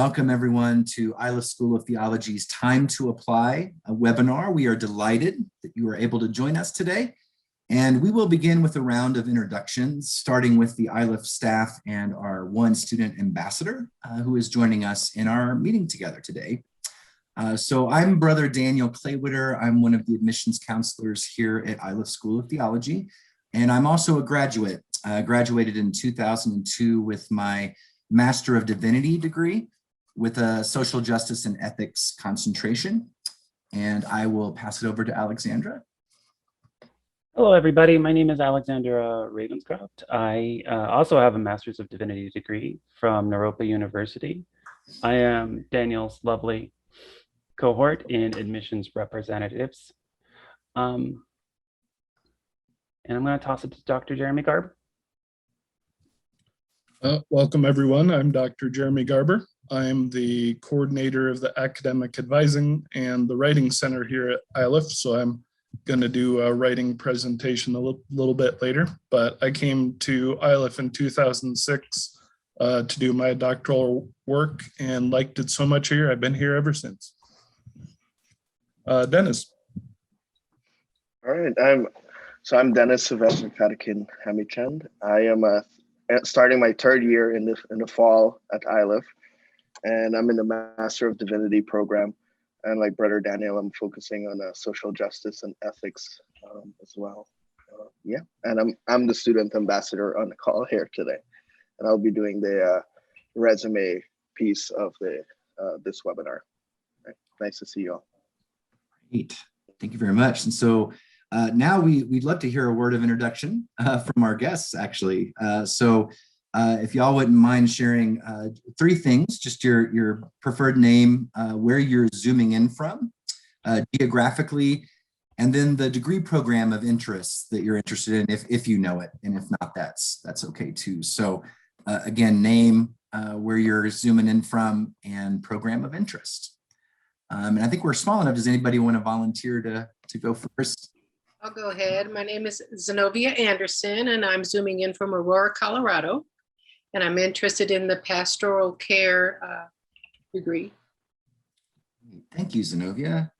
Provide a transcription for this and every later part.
welcome everyone to Iliff School of Theology's Time to Apply webinar. We are delighted that you are able to join us today. And we will begin with a round of introductions, starting with the Iliff staff and our one student ambassador who is joining us in our meeting together today. So I'm Brother Daniel Claywitter. I'm one of the admissions counselors here at Iliff School of Theology. And I'm also a graduate. Graduated in 2002 with my Master of Divinity degree with a social justice and ethics concentration. And I will pass it over to Alexandra. Hello, everybody. My name is Alexandra Ravenscroft. I also have a Master's of Divinity degree from Naropa University. I am Daniel's lovely cohort in admissions representatives. And I'm going to toss it to Dr. Jeremy Garber. Welcome, everyone. I'm Dr. Jeremy Garber. I'm the coordinator of the Academic Advising and the Writing Center here at Iliff, so I'm going to do a writing presentation a little bit later. But I came to Iliff in 2006 to do my doctoral work and liked it so much here. I've been here ever since. Dennis. All right, I'm Dennis Sylvester Hemichem. I am starting my third year in the fall at Iliff, and I'm in the Master of Divinity program. And like Brother Daniel, I'm focusing on social justice and ethics as well. Yeah, and I'm the student ambassador on the call here today, and I'll be doing the resume piece of this webinar. Right. Nice to see you all. Great, thank you very much. And so now we'd love to hear a word of introduction from our guests, actually. If y'all wouldn't mind sharing three things, just your preferred name, where you're zooming in from, geographically, and then the degree program of interest that you're interested in, if you know it, and if not, that's okay too. So again, name, where you're zooming in from, and program of interest. And I think we're small enough. Does anybody want to volunteer to go first? I'll go ahead. My name is Zenobia Anderson, and I'm zooming in from Aurora, Colorado. And I'm interested in the pastoral care degree. Thank you, Zenobia.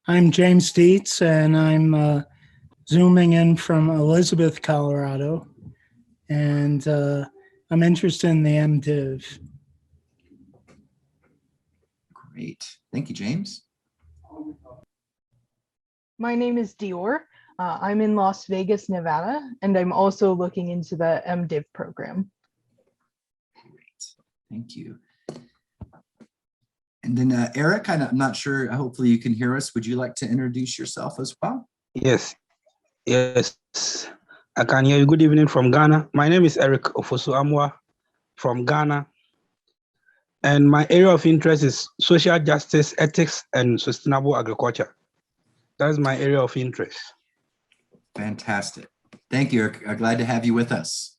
I'm James Dietz, and I'm zooming in from Elizabeth, Colorado. And I'm interested in the MDiv. Great. Thank you, James. My name is Dior. I'm in Las Vegas, Nevada, and I'm also looking into the MDiv program. Great. Thank you. And then Eric, I'm not sure, hopefully you can hear us. Would you like to introduce yourself as well? Yes. I can hear you. Good evening from Ghana. My name is Eric Ofosu-Amwa from Ghana. And my area of interest is social justice, ethics, and sustainable agriculture. That is my area of interest. Fantastic. Thank you, Eric. I'm glad to have you with us.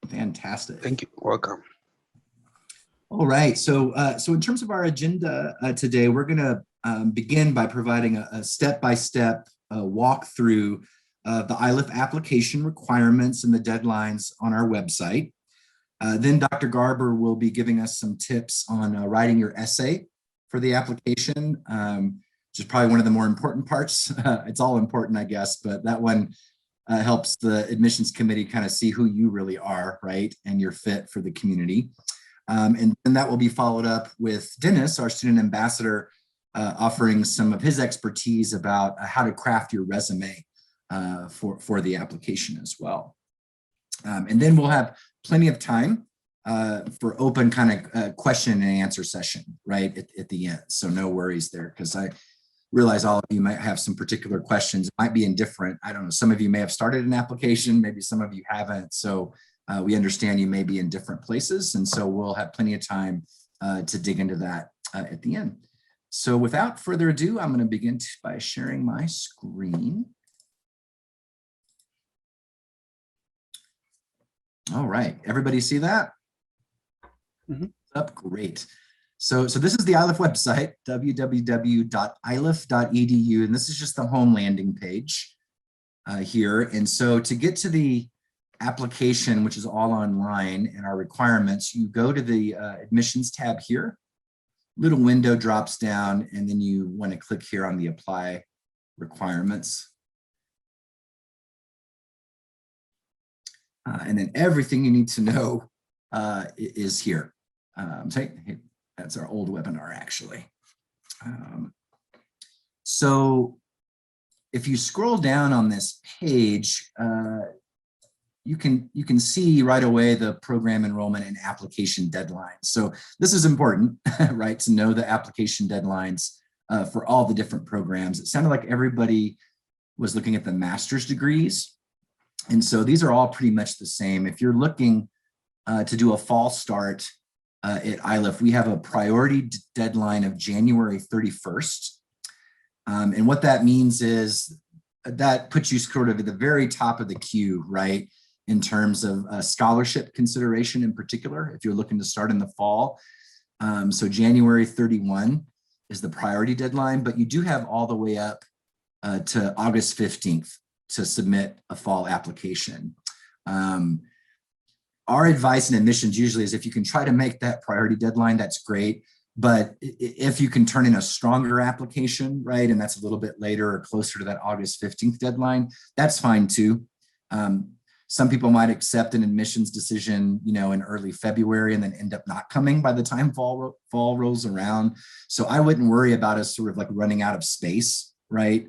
Fantastic. Thank you. Welcome. All right. So in terms of our agenda today, we're going to begin by providing a step-by-step walkthrough of the Iliff application requirements and the deadlines on our website. Then Dr. Garber will be giving us some tips on writing your essay for the application, which is probably one of the more important parts. It's all important, I guess, but that one helps the admissions committee kind of see who you really are, right? And you're fit for the community. And then that will be followed up with Dennis, our student ambassador, offering some of his expertise about how to craft your resume for the application as well. And then we'll have plenty of time for open kind of question and answer session, right, at the end. So no worries there, because I realize all of you might have some particular questions. It might be in different, I don't know, some of you may have started an application, maybe some of you haven't. So we understand you may be in different places. And so we'll have plenty of time to dig into that at the end. So without further ado, I'm going to begin by sharing my screen. All right, everybody see that? Mm-hmm. Up, great. So this is the Iliff website, www.iliff.edu, and this is just the home landing page here. And so to get to the application, which is all online, and our requirements, you go to the admissions tab here. Little window drops down, and then you want to click here on the apply requirements. And then everything you need to know is here. That's our old webinar, actually. So if you scroll down on this page, you can see right away the program enrollment and application deadlines. So this is important, right, to know the application deadlines for all the different programs. It sounded like everybody was looking at the master's degrees. And so these are all pretty much the same. If you're looking to do a fall start at Iliff, we have a priority deadline of January 31st. And what that means is that puts you sort of at the very top of the queue, right, in terms of scholarship consideration in particular, if you're looking to start in the fall. So January 31 is the priority deadline, but you do have all the way up to August 15th to submit a fall application. Our advice in admissions usually is if you can try to make that priority deadline, that's great. But if you can turn in a stronger application, right, and that's a little bit later or closer to that August 15th deadline, that's fine too. Some people might accept an admissions decision, you know, in early February and then end up not coming by the time fall rolls around. So I wouldn't worry about us sort of like running out of space, right,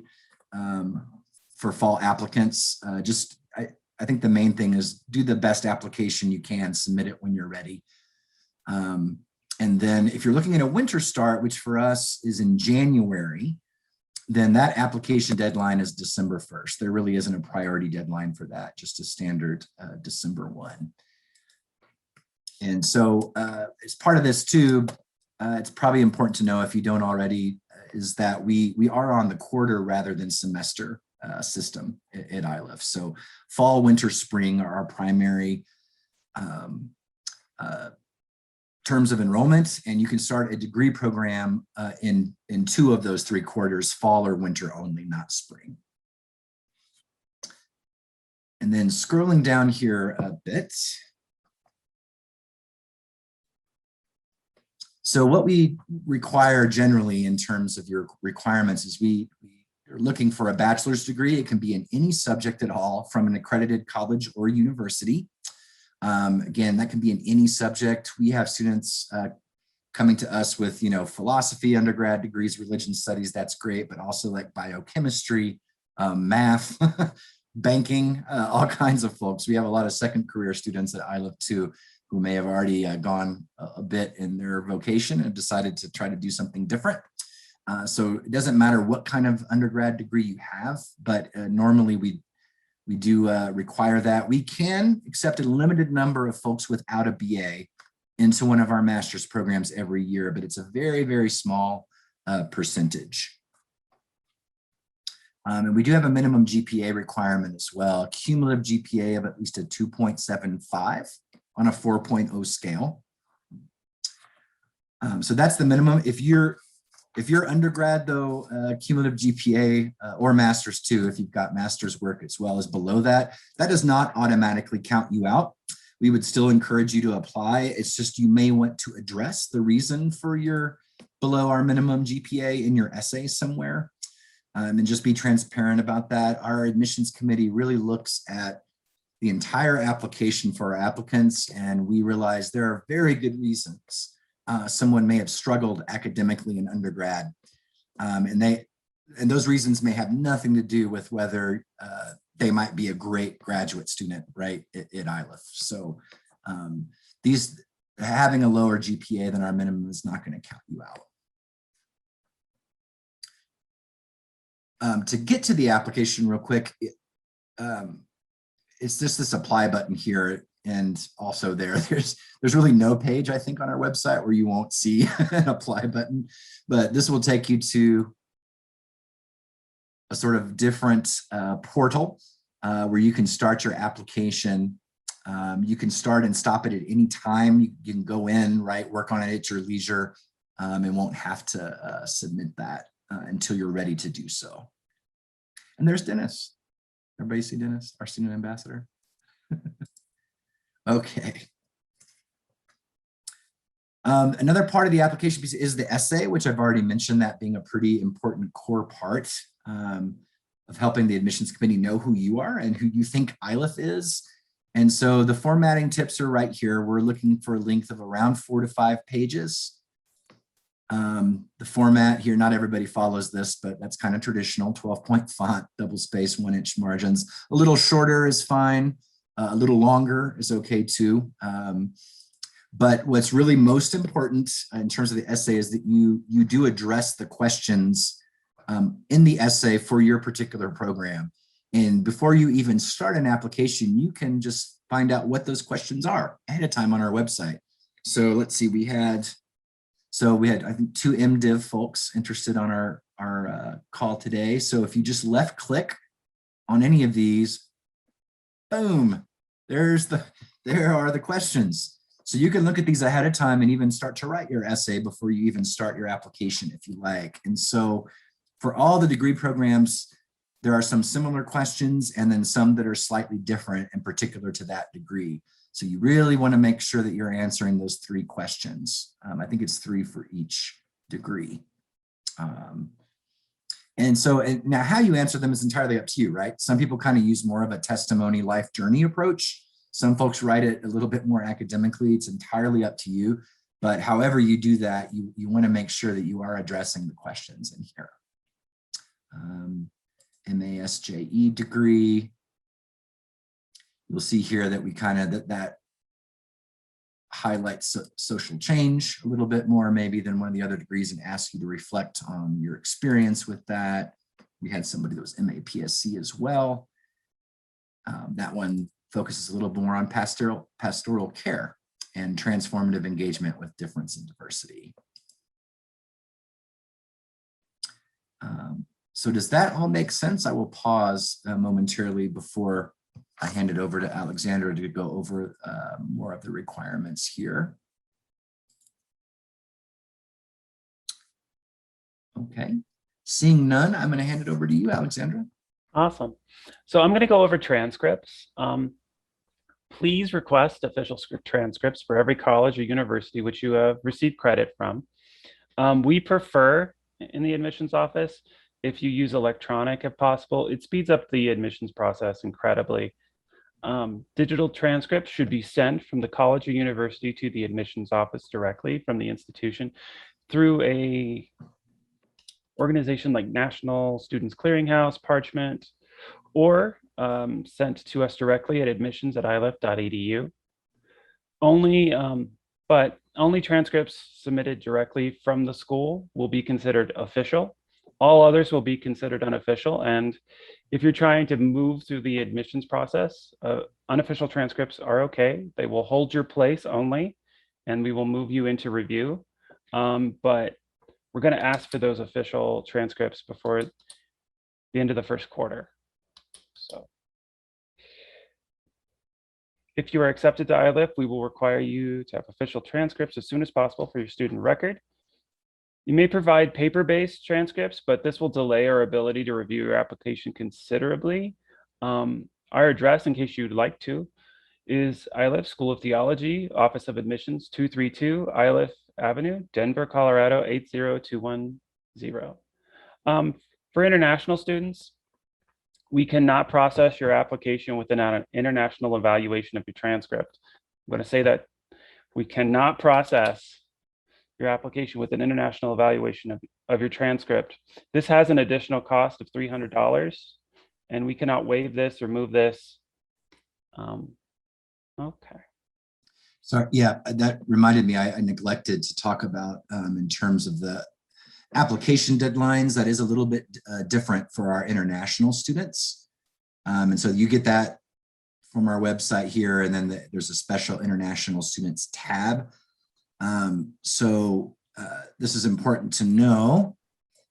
for fall applicants. I think the main thing is do the best application you can, submit it when you're ready. And then if you're looking at a winter start, which for us is in January, then that application deadline is December 1st. There really isn't a priority deadline for that, just a standard December 1. And so as part of this too, it's probably important to know, if you don't already, is that we are on the quarter rather than semester system at Iliff. So fall, winter, spring are our primary terms of enrollment, and you can start a degree program in 2 of those 3 quarters, fall or winter only, not spring. And then scrolling down here a bit. So what we require generally in terms of your requirements is we are looking for a bachelor's degree. It can be in any subject at all from an accredited college or university. Again, that can be in any subject. We have students coming to us with, you know, philosophy undergrad degrees, religion studies, that's great, but also like biochemistry, math, banking, all kinds of folks. We have a lot of second career students at Iliff too, who may have already gone a bit in their vocation and decided to try to do something different. So it doesn't matter what kind of undergrad degree you have, but normally we do require that. We can accept a limited number of folks without a BA into one of our master's programs every year, but it's a very, very small percentage. And we do have a minimum GPA requirement as well, cumulative GPA of at least a 2.75 on a 4.0 scale. So that's the minimum. If you're undergrad though, cumulative GPA or master's too, if you've got master's work as well as below that, that does not automatically count you out. We would still encourage you to apply. It's just you may want to address the reason for your below our minimum GPA in your essay somewhere, and just be transparent about that. Our admissions committee really looks at the entire application for our applicants, and we realize there are very good reasons someone may have struggled academically in undergrad, and those reasons may have nothing to do with whether they might be a great graduate student, right, at Iliff. So having a lower GPA than our minimum is not going to count you out. To get to the application real quick, it's just this apply button here. And also there's really no page, I think, on our website where you won't see an apply button, but this will take you to a sort of different portal where you can start your application. You can start and stop it at any time. You can go in, right, work on it at your leisure, and won't have to submit that until you're ready to do so. And there's Dennis. Everybody see Dennis, our student ambassador? Okay. Another part of the application piece is the essay, which I've already mentioned, that being a pretty important core part of helping the admissions committee know who you are and who you think Iliff is. And so the formatting tips are right here. We're looking for a length of around 4 to 5 pages. The format here, not everybody follows this, but that's kind of traditional: 12-point font, double space, 1-inch margins. A little shorter is fine. A little longer is okay too. But what's really most important in terms of the essay is that you do address the questions in the essay for your particular program. And before you even start an application, you can just find out what those questions are ahead of time on our website. So let's see, we had I think 2 MDiv folks interested on our call today. So if you just left click on any of these, boom, there are the questions. So you can look at these ahead of time and even start to write your essay before you even start your application if you like. And so for all the degree programs, there are some similar questions and then some that are slightly different and particular to that degree. So you really want to make sure that you're answering those 3 questions. I think it's 3 for each degree. And so now how you answer them is entirely up to you, right? Some people kind of use more of a testimony life journey approach. Some folks write it a little bit more academically. It's entirely up to you. But however you do that, you want to make sure that you are addressing the questions in here. MASJE degree. You'll see here that we kind of, that highlights social change a little bit more maybe than one of the other degrees and asks you to reflect on your experience with that. We had somebody that was MAPSC as well. That one focuses a little more on pastoral care and transformative engagement with difference and diversity. So does that all make sense? I will pause momentarily before I hand it over to Alexandra to go over more of the requirements here. Okay, seeing none, I'm going to hand it over to you, Alexandra. Awesome. So I'm going to go over transcripts. Please request official transcripts for every college or university which you have received credit from. We prefer in the admissions office if you use electronic if possible. It speeds up the admissions process incredibly. Digital transcripts should be sent from the college or university to the admissions office directly from the institution through a organization like National Students Clearinghouse, Parchment, or sent to us directly at admissions@iliff.edu. But only transcripts submitted directly from the school will be considered official. All others will be considered unofficial. And if you're trying to move through the admissions process, unofficial transcripts are okay. They will hold your place only, and we will move you into review. But we're going to ask for those official transcripts before the end of the first quarter. So if you are accepted to Iliff, we will require you to have official transcripts as soon as possible for your student record. You may provide paper-based transcripts, but this will delay our ability to review your application considerably. Our address, in case you'd like to, is Iliff School of Theology, Office of Admissions, 232 Iliff Avenue, Denver, Colorado, 80210. For international students, we cannot process your application within an international evaluation of your transcript. I'm going to say that we cannot process your application with an international evaluation of your transcript. This has an additional cost of $300, and we cannot waive this or move this. Okay. So yeah, that reminded me, I neglected to talk about in terms of the application deadlines. That is a little bit different for our international students. And so you get that from our website here, and then there's a special international students tab. This is important to know,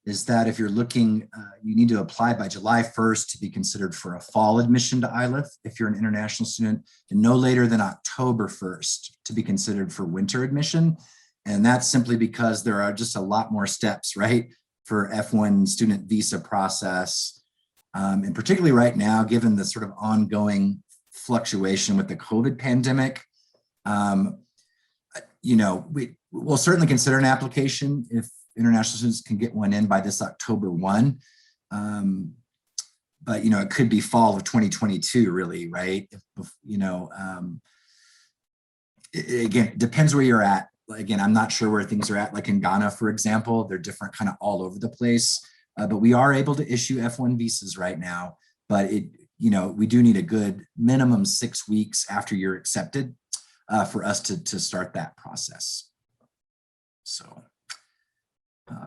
is that if you're looking, you need to apply by July 1st to be considered for a fall admission to Iliff if you're an international student, and no later than October 1st to be considered for winter admission. And that's simply because there are just a lot more steps, right, for F1 student visa process. And particularly right now, given the sort of ongoing fluctuation with the COVID pandemic. You know, we'll certainly consider an application if international students can get one in by this October 1. But, you know, it could be fall of 2022, really, right? You know, again, it depends where you're at. Again, I'm not sure where things are at, like in Ghana, for example, they're different kind of all over the place. But we are able to issue F1 visas right now, but you know, we do need a good minimum 6 weeks after you're accepted for us to start that process. So,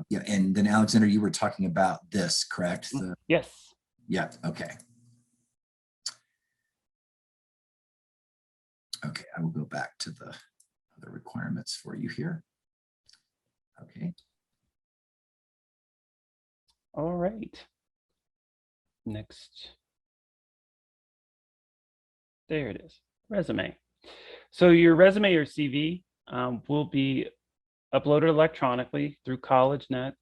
yeah, and then Alexander, you were talking about this, correct? Yes. Yeah, okay. Okay, I will go back to the other requirements for you here. Okay. All right. Next. There it is, resume. So your resume or CV will be uploaded electronically through CollegeNet.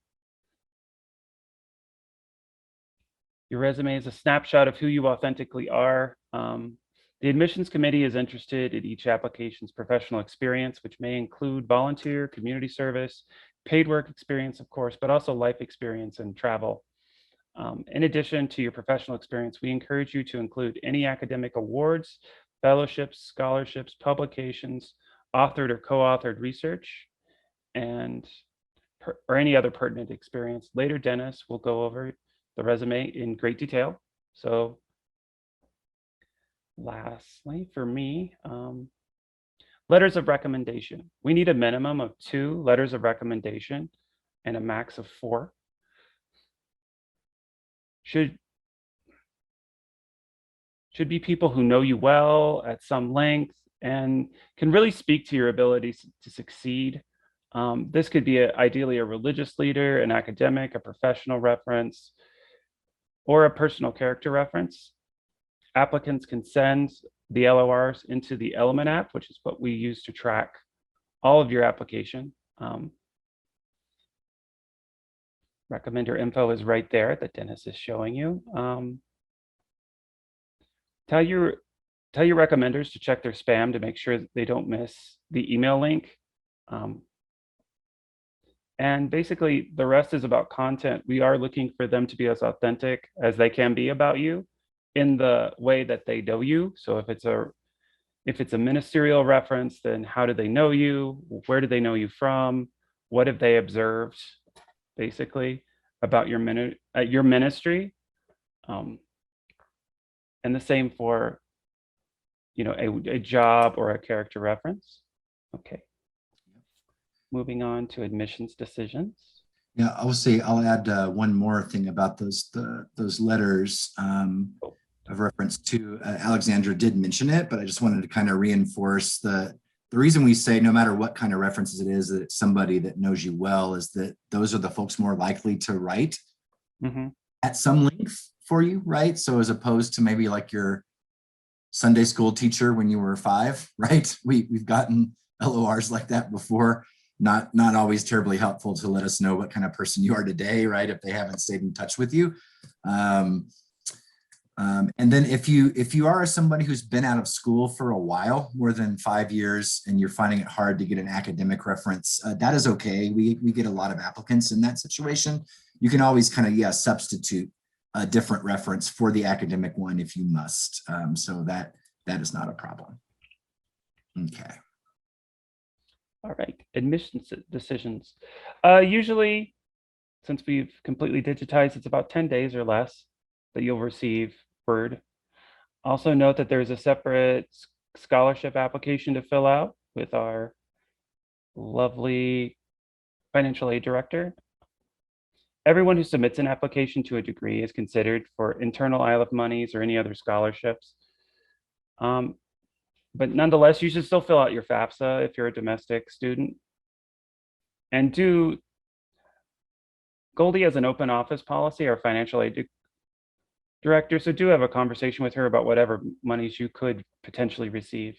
Your resume is a snapshot of who you authentically are. The admissions committee is interested in each application's professional experience, which may include volunteer, community service, paid work experience, of course, but also life experience and travel. In addition to your professional experience, we encourage you to include any academic awards, fellowships, scholarships, publications, authored or co-authored research, and or any other pertinent experience. Later, Dennis will go over the resume in great detail. So lastly, for me, letters of recommendation. We need a minimum of 2 letters of recommendation and a max of 4. Should be people who know you well at some length and can really speak to your abilities to succeed. This could be ideally a religious leader, an academic, a professional reference, or a personal character reference. Applicants can send the LORs into the Element app, which is what we use to track all of your application. Recommender info is right there that Dennis is showing you. Tell your recommenders to check their spam to make sure that they don't miss the email link. And basically the rest is about content. We are looking for them to be as authentic as they can be about you in the way that they know you. So if it's a ministerial reference, then how do they know you? Where do they know you from? What have they observed, basically, about your ministry? And the same for, you know, a job or a character reference. Okay. Moving on to admissions decisions. Yeah, I'll add one more thing about those letters of reference to. Alexandra did mention it, but I just wanted to kind of reinforce the reason we say no matter what kind of references it is, that it's somebody that knows you well, is that those are the folks more likely to write at some length for you, right? So as opposed to maybe like your Sunday school teacher when you were 5, right? We've gotten LORs like that before. Not always terribly helpful to let us know what kind of person you are today, right? If they haven't stayed in touch with you. And then if you are somebody who's been out of school for a while, more than 5 years, and you're finding it hard to get an academic reference, that is okay. We get a lot of applicants in that situation. You can always kind of, substitute a different reference for the academic one if you must. So that is not a problem. Okay. All right, admissions decisions. Usually, since we've completely digitized, it's about 10 days or less that you'll receive word. Also note that there's a separate scholarship application to fill out with our lovely financial aid director. Everyone who submits an application to a degree is considered for internal Iliff monies or any other scholarships. But nonetheless, you should still fill out your FAFSA if you're a domestic student. And Goldie has an open office policy, our financial aid director, so do have a conversation with her about whatever monies you could potentially receive.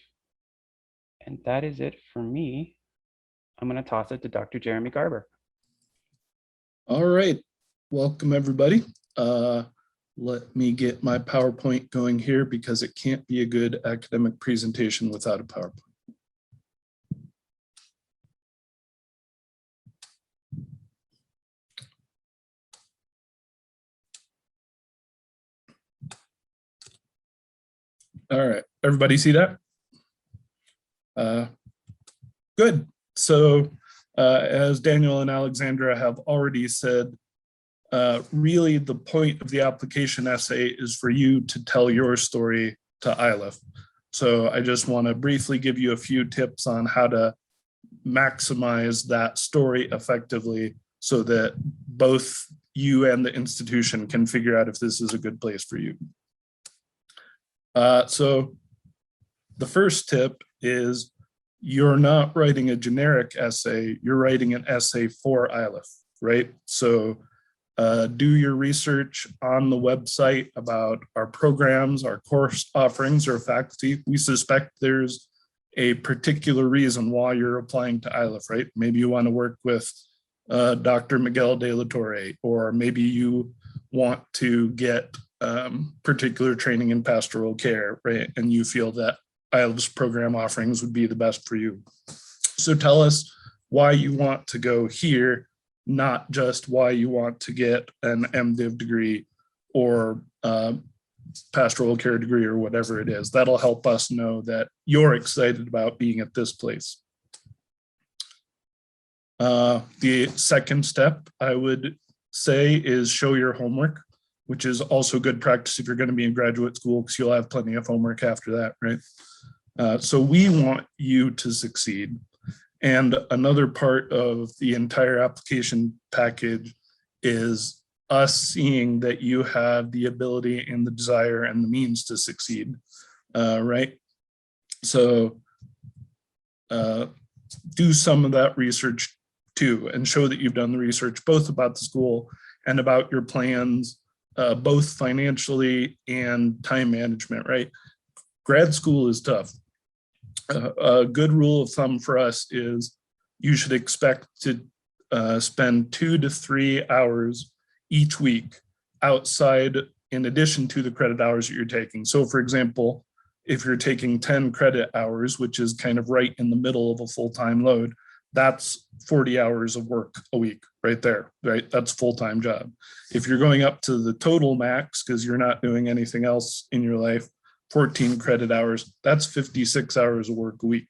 And that is it for me. I'm going to toss it to Dr. Jeremy Garber. All right, welcome everybody. Let me get my PowerPoint going here because it can't be a good academic presentation without a PowerPoint. All right, everybody see that? Good. So as Daniel and Alexandra have already said, really the point of the application essay is for you to tell your story to Iliff. So I just want to briefly give you a few tips on how to maximize that story effectively so that both you and the institution can figure out if this is a good place for you. So the first tip is you're not writing a generic essay, you're writing an essay for Iliff, right? So do your research on the website about our programs, our course offerings, or faculty. We suspect there's a particular reason why you're applying to Iliff, right? Maybe you want to work with Dr. Miguel de la Torre, or maybe you want to get particular training in pastoral care, right? And you feel that Iliff's program offerings would be the best for you. So tell us why you want to go here, not just why you want to get an MDiv degree or pastoral care degree or whatever it is. That'll help us know that you're excited about being at this place. The second step I would say is show your homework, which is also good practice if you're going to be in graduate school because you'll have plenty of homework after that, right? So we want you to succeed. And another part of the entire application package is us seeing that you have the ability and the desire and the means to succeed, right? So do some of that research too, and show that you've done the research both about the school and about your plans, both financially and time management, right? Grad school is tough. A good rule of thumb for us is you should expect to spend 2 to 3 hours each week outside in addition to the credit hours that you're taking. So for example, if you're taking 10 credit hours, which is kind of right in the middle of a full-time load, that's 40 hours of work a week right there, right? That's a full-time job. If you're going up to the total max because you're not doing anything else in your life, 14 credit hours, that's 56 hours of work a week,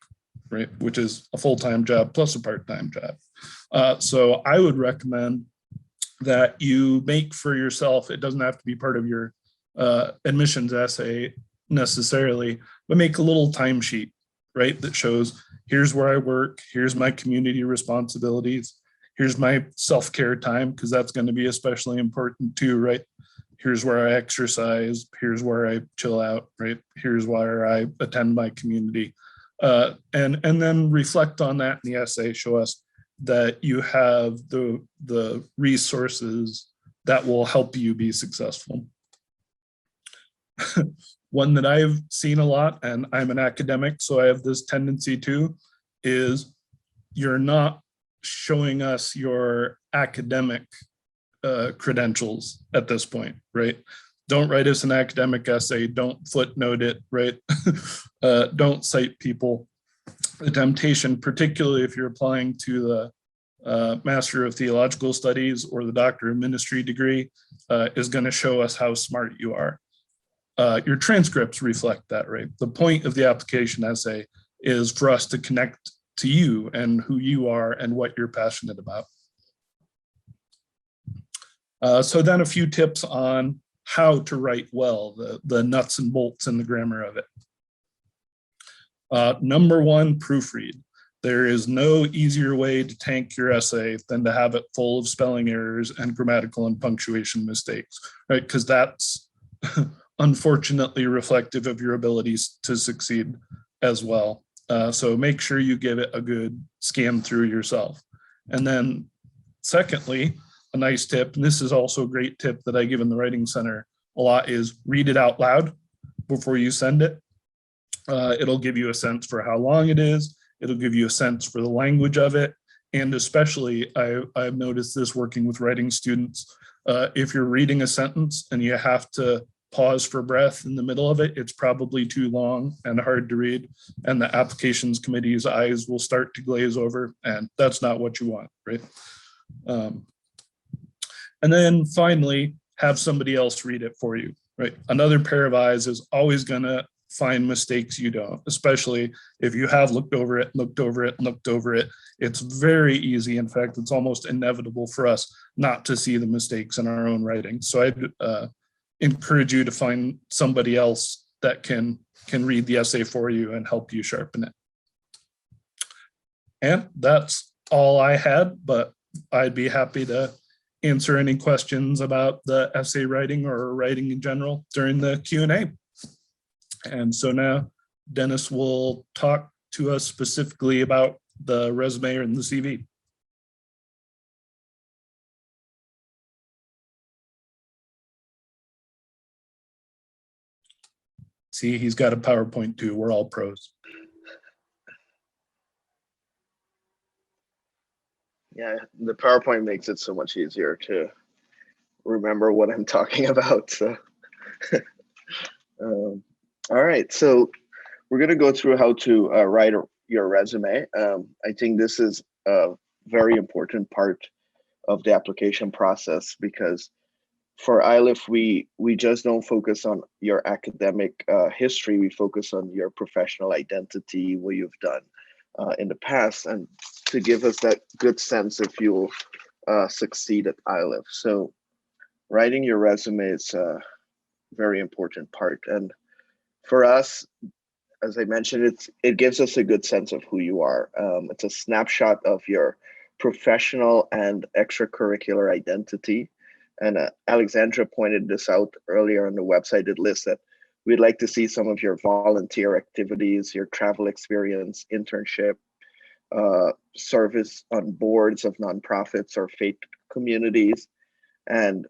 right? Which is a full-time job plus a part-time job. So I would recommend that you make for yourself, it doesn't have to be part of your admissions essay necessarily, but make a little timesheet, right? That shows here's where I work, here's my community responsibilities, here's my self-care time, because that's going to be especially important too, right? Here's where I exercise, here's where I chill out, right? Here's where I attend my community. And then reflect on that in the essay, show us that you have the resources that will help you be successful. One that I've seen a lot, and I'm an academic, so I have this tendency too, is you're not showing us your academic credentials at this point, right? Don't write us an academic essay, don't footnote it, right? Don't cite people. The temptation, particularly if you're applying to the Master of Theological Studies or the Doctor of Ministry degree, is going to show us how smart you are. Your transcripts reflect that, right? The point of the application essay is for us to connect to you and who you are and what you're passionate about. So then a few tips on how to write well, the nuts and bolts and the grammar of it. Number one, proofread. There is no easier way to tank your essay than to have it full of spelling errors and grammatical and punctuation mistakes, right? Because that's unfortunately reflective of your abilities to succeed as well. So make sure you give it a good scan through yourself. And then secondly, a nice tip, and this is also a great tip that I give in the Writing Center a lot, is read it out loud before you send it. It'll give you a sense for how long it is. It'll give you a sense for the language of it. And especially, I've noticed this working with writing students, If you're reading a sentence and you have to pause for breath in the middle of it, it's probably too long and hard to read, and the applications committee's eyes will start to glaze over, and that's not what you want, right? And then finally, have somebody else read it for you, right? Another pair of eyes is always gonna find mistakes you don't, especially if you have looked over it. It's very easy. In fact, it's almost inevitable for us not to see the mistakes in our own writing. So I'd encourage you to find somebody else that can read the essay for you and help you sharpen it. And that's all I had, but I'd be happy to answer any questions about the essay writing or writing in general during the Q&A. And so now Dennis will talk to us specifically about the resume and the CV. See, he's got a PowerPoint too. We're all pros. Yeah, the PowerPoint makes it so much easier to remember what I'm talking about. So, all right, so we're going to go through how to write your resume. I think this is a very important part of the application process, because for Iliff, we just don't focus on your academic history. We focus on your professional identity, what you've done in the past, and to give us that good sense if you'll succeed at Iliff. So writing your resume is a very important part. And for us, as I mentioned, it gives us a good sense of who you are. It's a snapshot of your professional and extracurricular identity. And Alexandra pointed this out earlier on the website. It lists that we'd like to see some of your volunteer activities, your travel experience, internship, service on boards of nonprofits or faith communities, and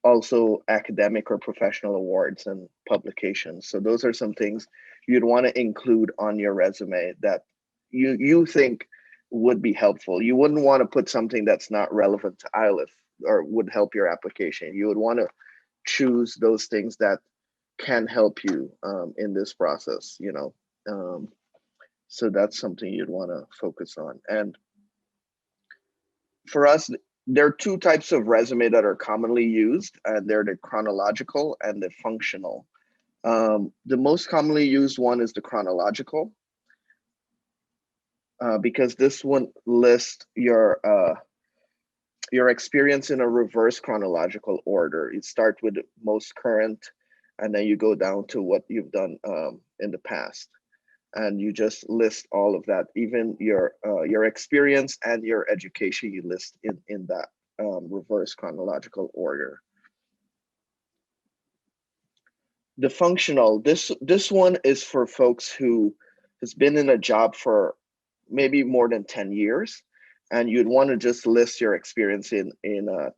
also academic or professional awards and publications. So those are some things you'd want to include on your resume that you think would be helpful. You wouldn't want to put something that's not relevant to Iliff or would help your application. You would want to choose those things that can help you in this process, you know. So that's something you'd want to focus on. And for us, there are two types of resume that are commonly used, and they're the chronological and the functional. The most commonly used one is the chronological, because this one lists your experience in a reverse chronological order. You start with the most current, and then you go down to what you've done in the past. And you just list all of that, even your experience and your education, you list in that reverse chronological order. The functional, this one is for folks who has been in a job for maybe more than 10 years, and you'd want to just list your experience in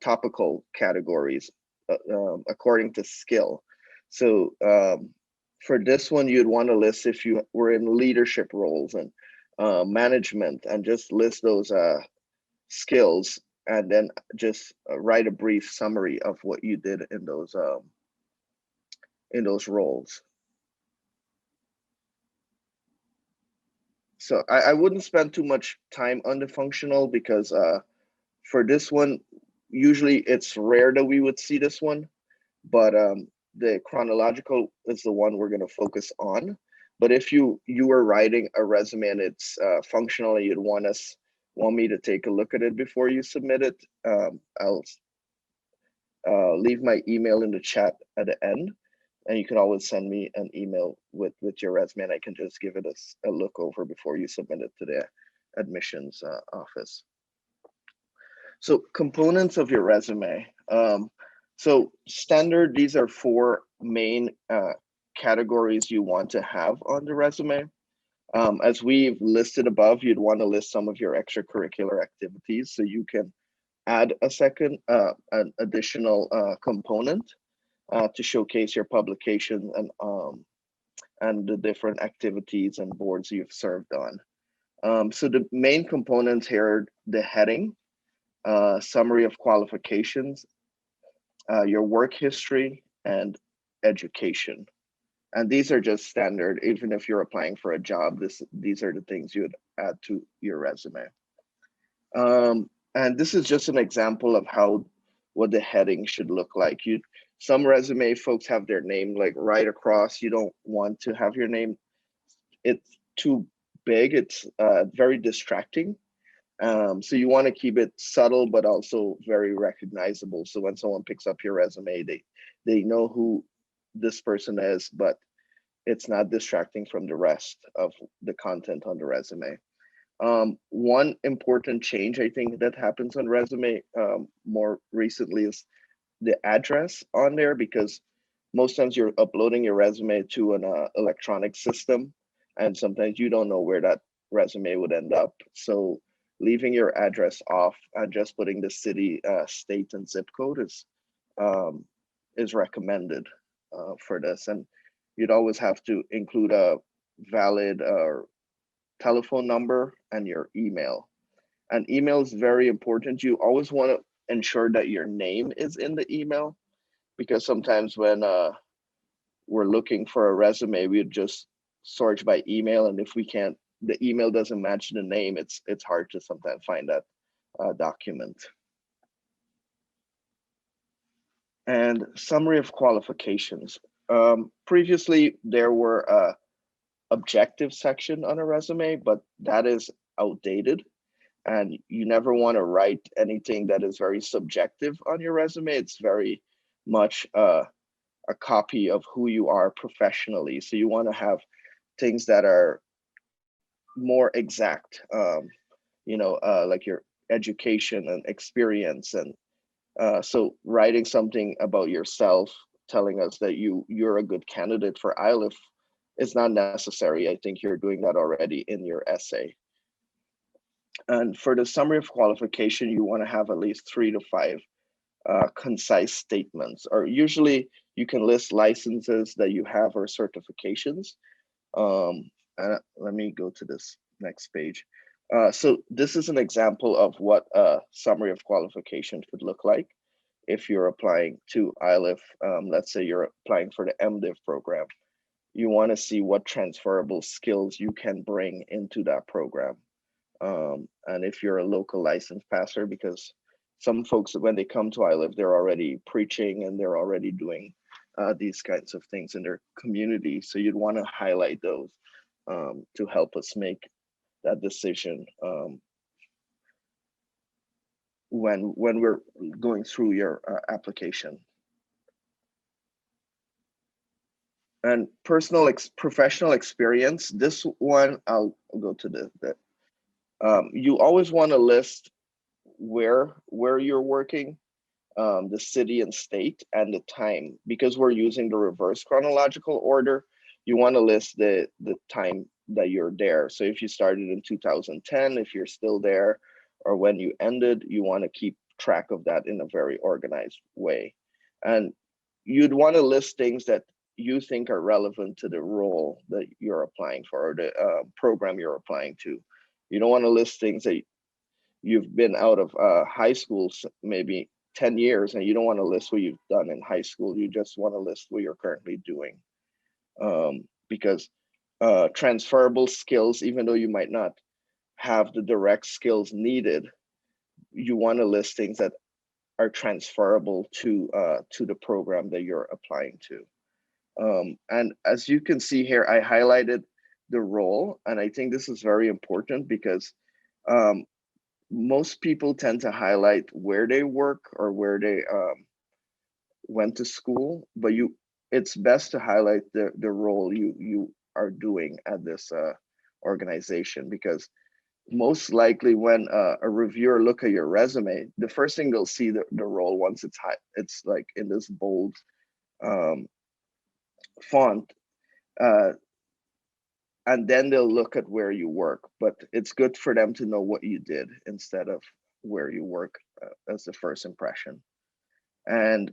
topical categories according to skill. So for this one, you'd want to list if you were in leadership roles and management, and just list those skills, and then just write a brief summary of what you did in those roles. So I wouldn't spend too much time on the functional, because for this one, usually it's rare that we would see this one, but the chronological is the one we're going to focus on. But if you were writing a resume and it's functional and you'd want me to take a look at it before you submit it, I'll leave my email in the chat at the end, and you can always send me an email with your resume, and I can just give it a look over before you submit it to the admissions office. So components of your resume. So standard, these are 4 main categories you want to have on the resume. As we've listed above, you'd want to list some of your extracurricular activities, so you can add a second, an additional component to showcase your publication and the different activities and boards you've served on. So the main components here are the heading, summary of qualifications, your work history, and education. And these are just standard. Even if you're applying for a job, these are the things you would add to your resume. And this is just an example of what the heading should look like. Some resume folks have their name like right across. You don't want to have your name. It's too big. It's very distracting. So you want to keep it subtle, but also very recognizable. So when someone picks up your resume, they know who this person is, but it's not distracting from the rest of the content on the resume. One important change I think that happens on resume more recently is the address on there, because most times you're uploading your resume to an electronic system, and sometimes you don't know where that resume would end up. So leaving your address off and just putting the city, state, and zip code is recommended for this. And you'd always have to include a valid telephone number and your email. And email is very important. You always want to ensure that your name is in the email, because sometimes when we're looking for a resume, we just search by email, and if the email doesn't match the name, it's hard to sometimes find that document. And summary of qualifications. Previously, there were a objective section on a resume, but that is outdated. And you never want to write anything that is very subjective on your resume. It's very much a copy of who you are professionally. So you want to have things that are more exact, like your education and experience. And so writing something about yourself, telling us that you're a good candidate for Iliff is not necessary. I think you're doing that already in your essay. And for the summary of qualification, you want to have at least 3 to 5 concise statements, or usually you can list licenses that you have or certifications. Let me go to this next page. So this is an example of what a summary of qualifications would look like if you're applying to Iliff. Let's say you're applying for the MDiv program. You want to see what transferable skills you can bring into that program. And if you're a local licensed pastor, because some folks, when they come to Iliff, they're already preaching and they're already doing these kinds of things in their community. So you'd want to highlight those to help us make that decision when we're going through your application. And professional experience, this one, I'll go to the you always want to list where you're working, the city and state, and the time. Because we're using the reverse chronological order, you want to list the time that you're there. So if you started in 2010, if you're still there, or when you ended, you want to keep track of that in a very organized way. And you'd want to list things that you think are relevant to the role that you're applying for, or the program you're applying to. You don't want to list things that you've been out of high school maybe 10 years, and you don't want to list what you've done in high school. You just want to list what you're currently doing. Because transferable skills, even though you might not have the direct skills needed, you want to list things that are transferable to the program that you're applying to. And as you can see here, I highlighted the role, and I think this is very important because most people tend to highlight where they work or where they went to school, but it's best to highlight the role you are doing at this organization, because most likely when a reviewer look at your resume, the first thing they'll see the role once it's like in this bold font, and then they'll look at where you work. But it's good for them to know what you did instead of where you work as the first impression. And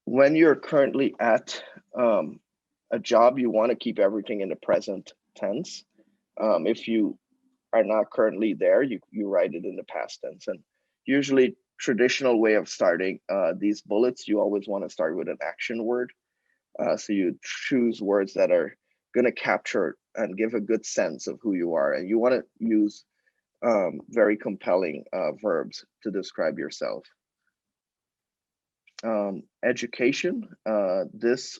when you're currently at a job, you want to keep everything in the present tense. If you are not currently there, you write it in the past tense. And usually traditional way of starting these bullets, you always want to start with an action word. So you choose words that are going to capture and give a good sense of who you are. And you want to use very compelling verbs to describe yourself. Education, this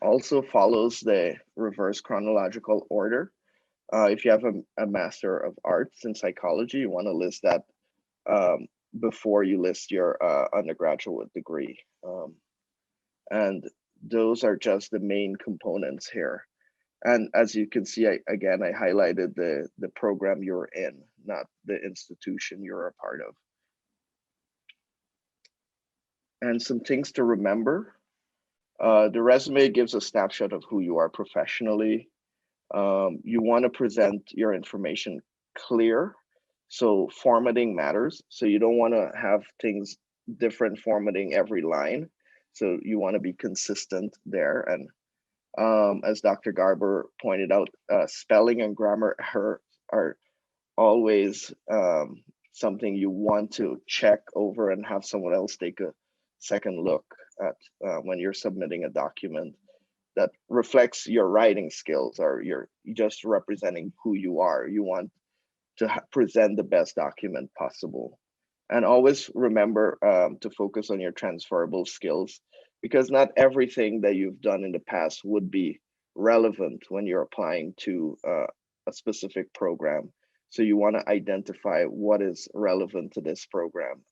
also follows the reverse chronological order. If you have a Master of Arts in Psychology, you want to list that before you list your undergraduate degree. And those are just the main components here. And as you can see, I highlighted the program you're in, not the institution you're a part of. And some things to remember. The resume gives a snapshot of who you are professionally. You want to present your information clear. So formatting matters. So you don't want to have things different formatting every line. So you want to be consistent there. And as Dr. Garber pointed out, spelling and grammar are always something you want to check over and have someone else take a second look at when you're submitting a document that reflects your writing skills, or you're just representing who you are. You want to present the best document possible. And always remember to focus on your transferable skills, because not everything that you've done in the past would be relevant when you're applying to a specific program. So you want to identify what is relevant to this program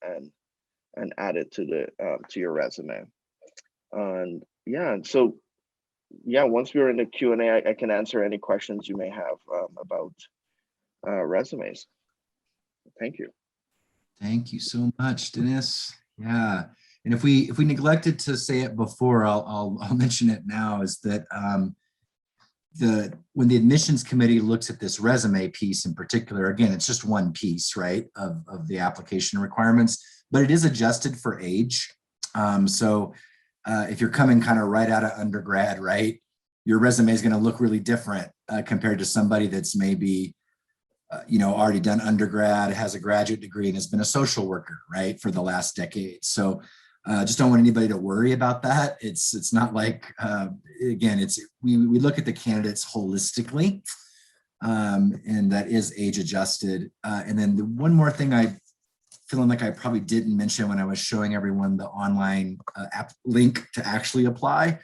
and add it to your resume. And yeah, so yeah, once we're in the Q&A, I can answer any questions you may have about resumes. Thank you. Thank you so much, Dennis. Yeah, and if we neglected to say it before, I'll mention it now, is that when the admissions committee looks at this resume piece in particular, again, it's just one piece, right, of the application requirements, but it is adjusted for age. So if you're coming kind of right out of undergrad, right, your resume is going to look really different compared to somebody that's maybe already done undergrad, has a graduate degree, and has been a social worker, right, for the last decade. So just don't want anybody to worry about that. It's not like, again, we look at the candidates holistically, and that is age adjusted. And then the one more thing feeling like I probably didn't mention when I was showing everyone the online app link to actually apply,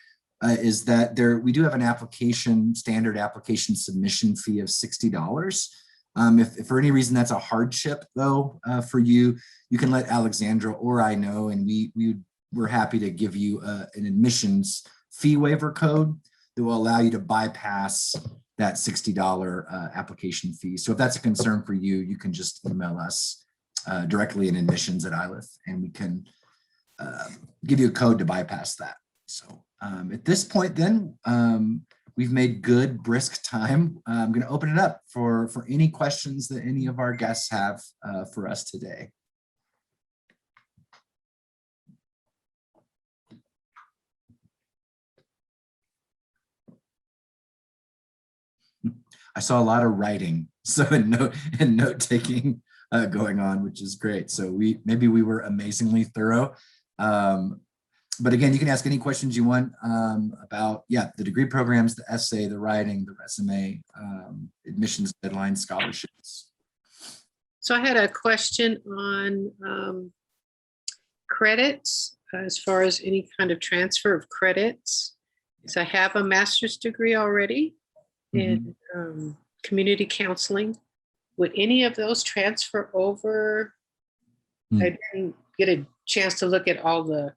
is that we do have an standard application submission fee of $60. If for any reason that's a hardship though for you, you can let Alexandra or I know, and we're happy to give you an admissions fee waiver code that will allow you to bypass that $60 application fee. So if that's a concern for you, you can just email us directly in admissions at Iliff, and we can give you a code to bypass that. So at this point then, we've made good, brisk time. I'm going to open it up for any questions that any of our guests have for us today. I saw a lot of writing, so and note taking going on, which is great. So maybe we were amazingly thorough. But again, you can ask any questions you want about, the degree programs, the essay, the writing, the resume, admissions deadlines, scholarships. So I had a question on credits, as far as any kind of transfer of credits. So I have a master's degree already in community counseling. Would any of those transfer over? I didn't get a chance to look at all the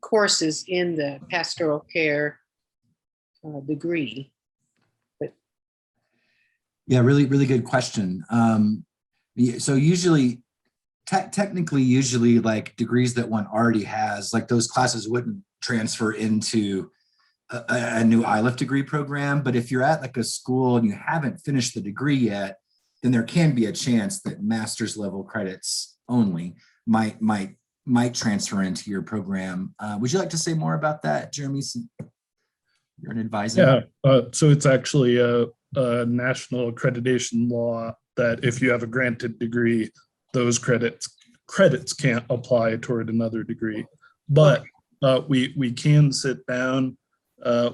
courses in the pastoral care degree. But yeah, really good question. So usually, technically, like degrees that one already has, like those classes wouldn't transfer into a new Iliff degree program. But if you're at like a school and you haven't finished the degree yet, then there can be a chance that master's level credits only might transfer into your program. Would you like to say more about that, Jeremy? You're an advisor. Yeah, so it's actually a national accreditation law that if you have a granted degree, those credits credits can't apply toward another degree. But we can sit down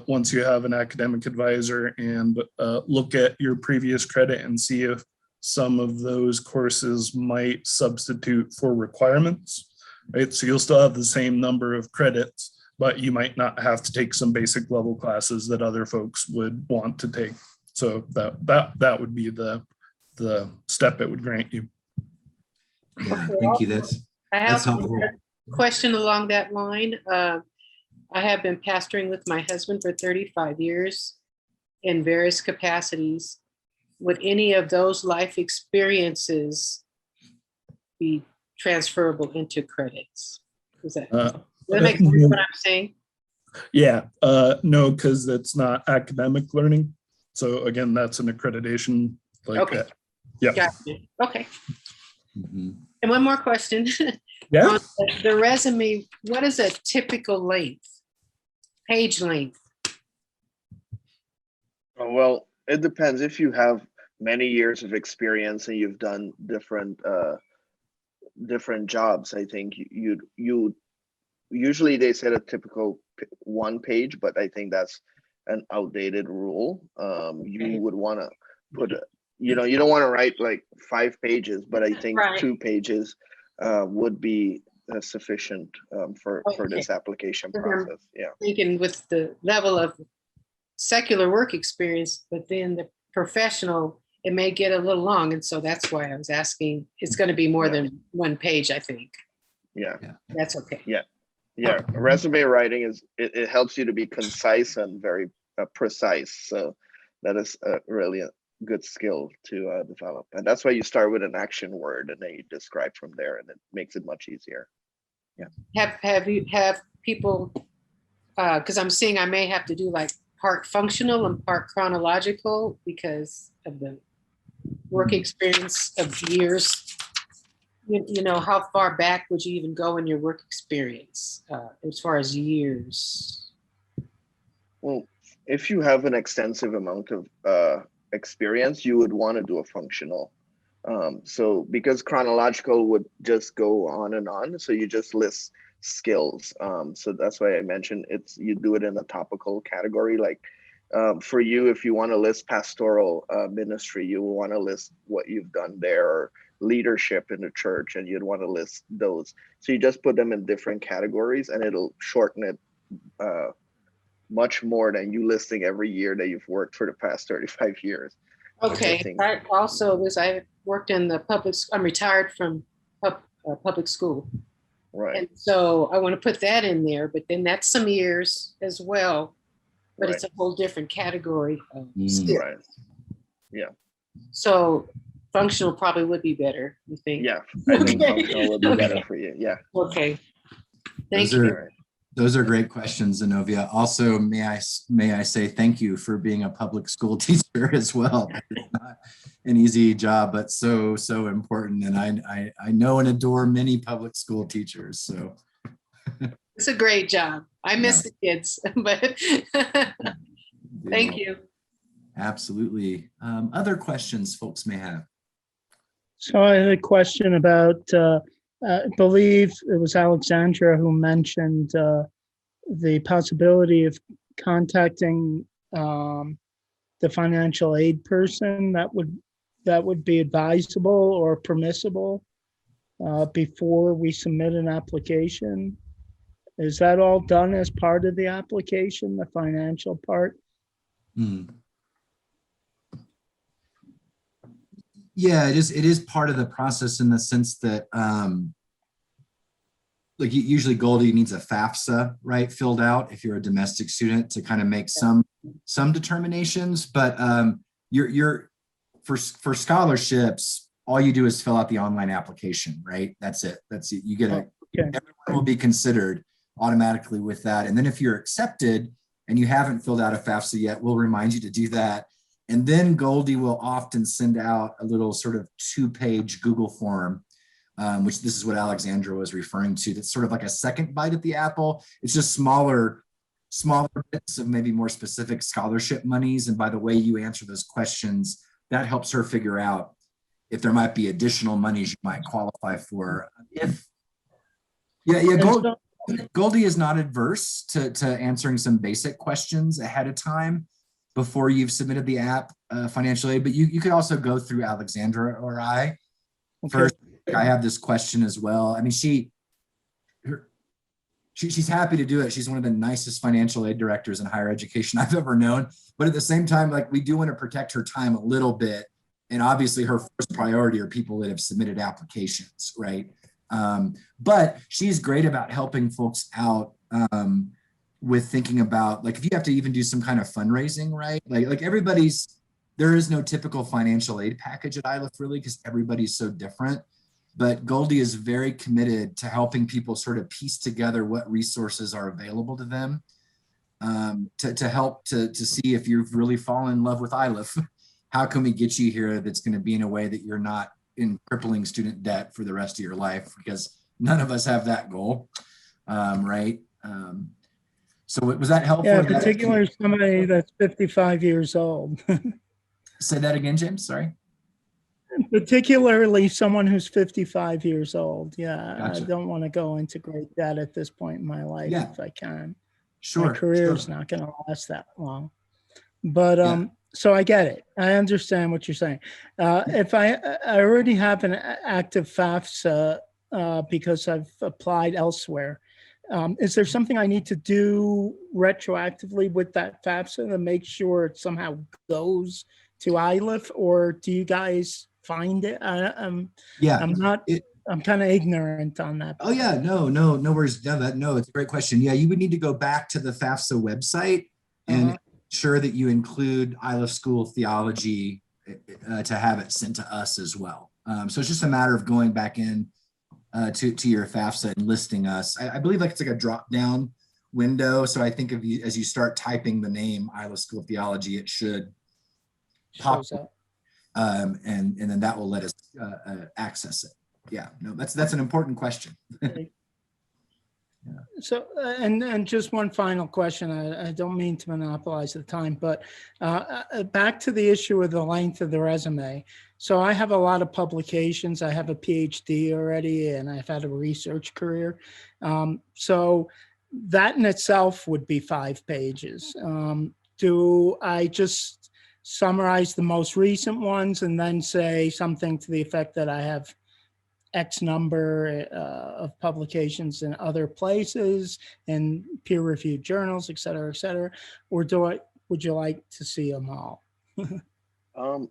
once you have an academic advisor and look at your previous credit and see if some of those courses might substitute for requirements, right? So you'll still have the same number of credits, but you might not have to take some basic level classes that other folks would want to take. So that would be the step it would grant you. Yeah, thank you. That's helpful. A question along that line. I have been pastoring with my husband for 35 years in various capacities. Would any of those life experiences be transferable into credits? Does that make sense what I'm saying? Yeah, no, because it's not academic learning. So again, that's an accreditation. Like Okay. that. Yeah. Gotcha. Okay. Mhm. And one more question. Yeah. On the resume, what is a typical length? Page length? Well, it depends. If you have many years of experience and you've done different jobs, I think you usually they said a typical 1 page, but I think that's an outdated rule. You would want to put you don't want to write like 5 pages, but I think Right. 2 pages would be sufficient for this application process. Yeah. Thinking with the level of secular work experience, but then the professional, it may get a little long. And so that's why I was asking, it's going to be more than 1 page, I think. Yeah. That's okay. Yeah. Resume writing it helps you to be concise and very precise. So that is really a good skill to develop. And that's why you start with an action word and then you describe from there, and it makes it much easier. Yeah. Have people, because I'm seeing I may have to do like part functional and part chronological because of the work experience of years. You know, how far back would you even go in your work experience as far as years? Well, if you have an extensive amount of experience, you would want to do a functional. So because chronological would just go on and on, so you just list skills. So that's why I mentioned you do it in a topical category. Like for you, if you want to list pastoral ministry, you will want to list what you've done there, or leadership in the church, and you'd want to list those. So you just put them in different categories, and it'll shorten it much more than you listing every year that you've worked for the past 35 years. Okay. I worked in the public. I'm retired from public school. Right. And so I want to put that in there, but then that's some years as well. But it's a whole different category of skills. Right. Yeah. So functional probably would be better, you think? Yeah, I think functional would be better for you. Yeah. Okay. Thank you. Those are great questions, Zenobia. Also, may I say thank you for being a public school teacher as well. It's not an easy job, but so important. And I know and adore many public school teachers. So it's a great job. I miss the kids, but thank you. Absolutely. Other questions folks may have? So I had a question about, I believe it was Alexandra who mentioned the possibility of contacting the financial aid person that would be advisable or permissible before we submit an application. Is that all done as part of the application, the financial part? Yeah, it is part of the process in the sense that like usually Goldie needs a FAFSA, right, filled out if you're a domestic student to kind of make some determinations. But you're for scholarships, all you do is fill out the online application, right? That's it. You get everyone will be considered automatically with that. And then if you're accepted and you haven't filled out a FAFSA yet, we'll remind you to do that. And then Goldie will often send out a little sort of 2-page Google form, which this is what Alexandra was referring to. That's sort of like a second bite at the apple. It's just smaller bits of maybe more specific scholarship monies. And by the way you answer those questions, that helps her figure out if there might be additional monies you might qualify for. Goldie is not adverse to answering some basic questions ahead of time before you've submitted the app, financial aid, but you could also go through Alexandra or I. Okay. First, I have this question as well. I mean, she's happy to do it. She's one of the nicest financial aid directors in higher education I've ever known. But at the same time, like, we do want to protect her time a little bit. And obviously her first priority are people that have submitted applications, right? But she's great about helping folks out with thinking about, like, if you have to even do some kind of fundraising, right? Like there is no typical financial aid package at Iliff, really, because everybody's so different. But Goldie is very committed to helping people sort of piece together what resources are available to them, to help to see if you've really fallen in love with Iliff. How can we get you here that's going to be in a way that you're not in crippling student debt for the rest of your life? Because none of us have that goal, right? So was that helpful? Yeah, particularly somebody that's 55 years old. Say that again, James, sorry. Particularly someone who's 55 years old. Yeah, Gotcha. I don't want to go into great debt at this point in my life if I can. Sure. My career's not going to last that long. But so I get it. I understand what you're saying. If I already have an active FAFSA because I've applied elsewhere, is there something I need to do retroactively with that FAFSA to make sure it somehow goes to Iliff, or do you guys find it? I'm kind of ignorant on that. Oh yeah, no worries. No, it's a great question. Yeah, you would need to go back to the FAFSA website and ensure that you include Iliff School Theology to have it sent to us as well. So it's just a matter of going back in to your FAFSA and listing us. I believe like it's like a drop down window. So I think as you start typing the name Iliff School Theology, it should pop up. And then that will let us access it. Yeah, no, that's an important question. Yeah. So, and just one final question. I don't mean to monopolize the time, but back to the issue of the length of the resume. So I have a lot of publications. I have a PhD already, and I've had a research career. So that in itself would be 5 pages. Do I just summarize the most recent ones and then say something to the effect that I have X number of publications in other places and peer-reviewed journals, et cetera, or would you like to see them all?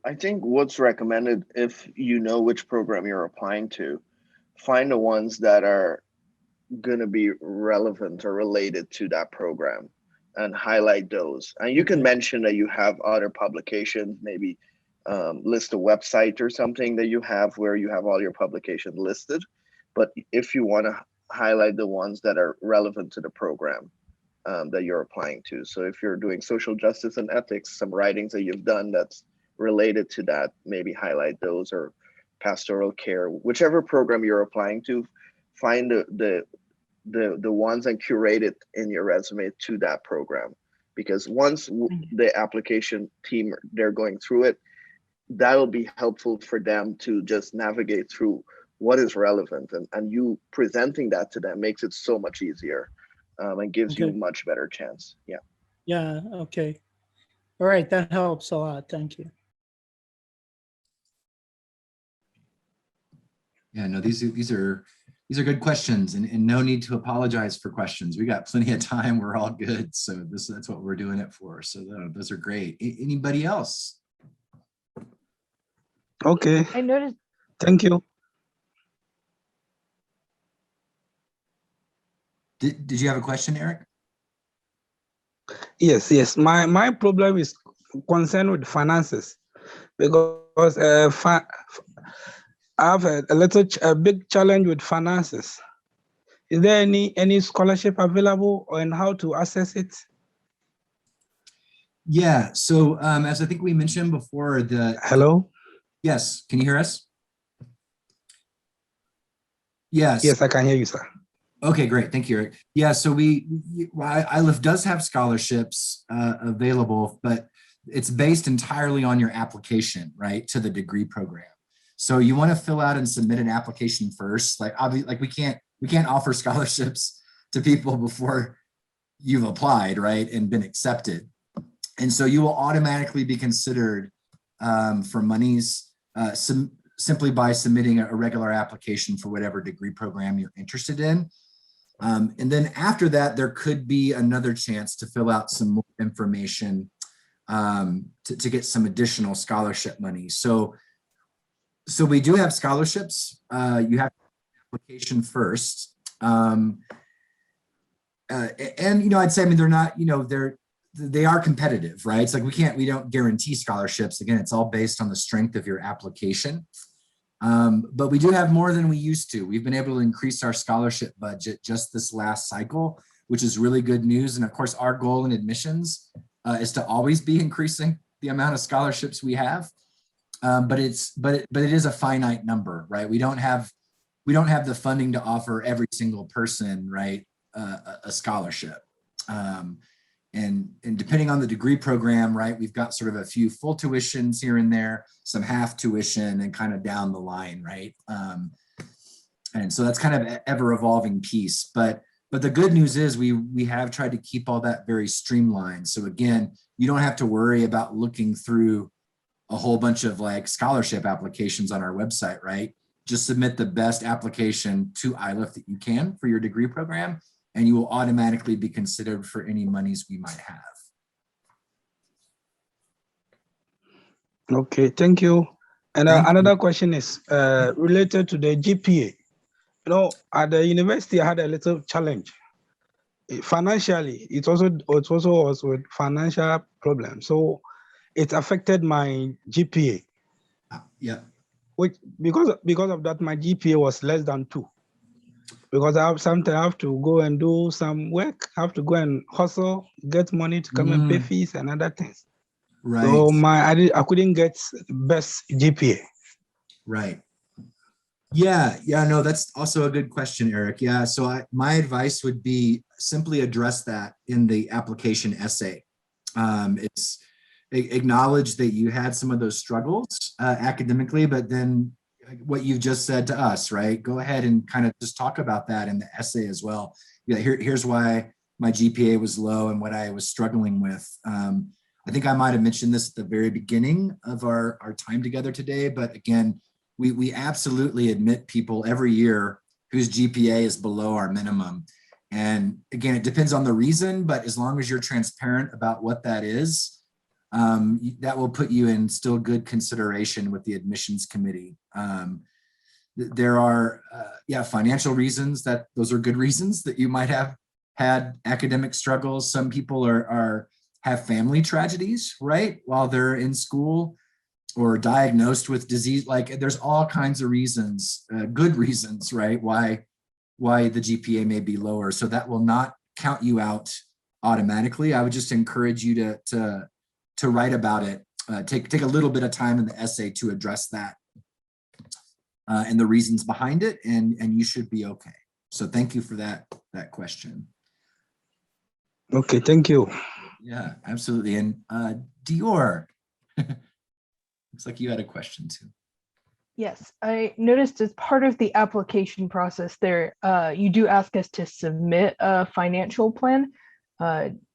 I think what's recommended, if you know which program you're applying to, find the ones that are going to be relevant or related to that program and highlight those. And you can mention that you have other publications, maybe list a website or something that you have where you have all your publications listed. But if you want to highlight the ones that are relevant to the program that you're applying to. So if you're doing social justice and ethics, some writings that you've done that's related to that, maybe highlight those, or pastoral care, whichever program you're applying to, find the ones and curate it in your resume to that program. Because once the application team, they're going through it, that'll be helpful for them to just navigate through what is relevant, and you presenting that to them makes it so much easier and gives you a much better chance. Yeah. Okay. All right. That helps a lot. Thank you. Yeah, no, these are good questions, and no need to apologize for questions. We got plenty of time. We're all good. So that's what we're doing it for. So those are great. Anybody else? Okay. I noticed. Thank you. Did you have a question, Eric? Yes. My problem is concerned with finances, because I have a big challenge with finances. Is there any scholarship available, and how to access it? Yeah. So as I think we mentioned before, Hello. Yes. Can you hear us? Yes. Yes, I can hear you, sir. Okay, great. Thank you, Eric. Yeah, so Iliff does have scholarships available, but it's based entirely on your application, right, to the degree program. So you want to fill out and submit an application first. Like obviously, like we can't offer scholarships to people before you've applied, right, and been accepted. And so you will automatically be considered for monies simply by submitting a regular application for whatever degree program you're interested in. And then after that, there could be another chance to fill out some more information to get some additional scholarship money. So we do have scholarships. You have application first. And, I'd say, they're not, they are competitive, right? It's like we don't guarantee scholarships. Again, it's all based on the strength of your application. But we do have more than we used to. We've been able to increase our scholarship budget just this last cycle, which is really good news. And of course, our goal in admissions is to always be increasing the amount of scholarships we have. But it is a finite number, right? We don't have the funding to offer every single person, right, a scholarship. And depending on the degree program, right, we've got sort of a few full tuitions here and there, some half tuition, and kind of down the line, right? And so that's kind of an ever evolving piece. But the good news is we have tried to keep all that very streamlined. So again, you don't have to worry about looking through a whole bunch of like scholarship applications on our website, right? Just submit the best application to Iliff that you can for your degree program, and you will automatically be considered for any monies we might have. Okay, thank you. And another question is related to the GPA. At the university, I had a little challenge. Financially, it also was with financial problems. So it affected my GPA. Yeah. Which because of that, my GPA was less than 2. Because I have to go and do some work, have to go and hustle, get money to come and pay fees and other things. Right. So I couldn't get best GPA. Right. Yeah. No, that's also a good question, Eric. Yeah. So my advice would be simply address that in the application essay. It's acknowledge that you had some of those struggles academically, but then what you've just said to us, right? Go ahead and kind of just talk about that in the essay as well. Yeah, here's why my GPA was low and what I was struggling with. I think I might have mentioned this at the very beginning of our time together today, but again, we absolutely admit people every year whose GPA is below our minimum. And again, it depends on the reason, but as long as you're transparent about what that is, that will put you in still good consideration with the admissions committee. There are, financial reasons those are good reasons that you might have had academic struggles. Some people have family tragedies, right, while they're in school, or diagnosed with disease. Like there's all kinds of reasons, good reasons, right, why the GPA may be lower. So that will not count you out automatically. I would just encourage you to write about it. Take a little bit of time in the essay to address that and the reasons behind it, and you should be okay. So thank you for that question. Okay, thank you. Yeah, absolutely. And Dior, looks like you had a question too. Yes, I noticed as part of the application process there, you do ask us to submit a financial plan.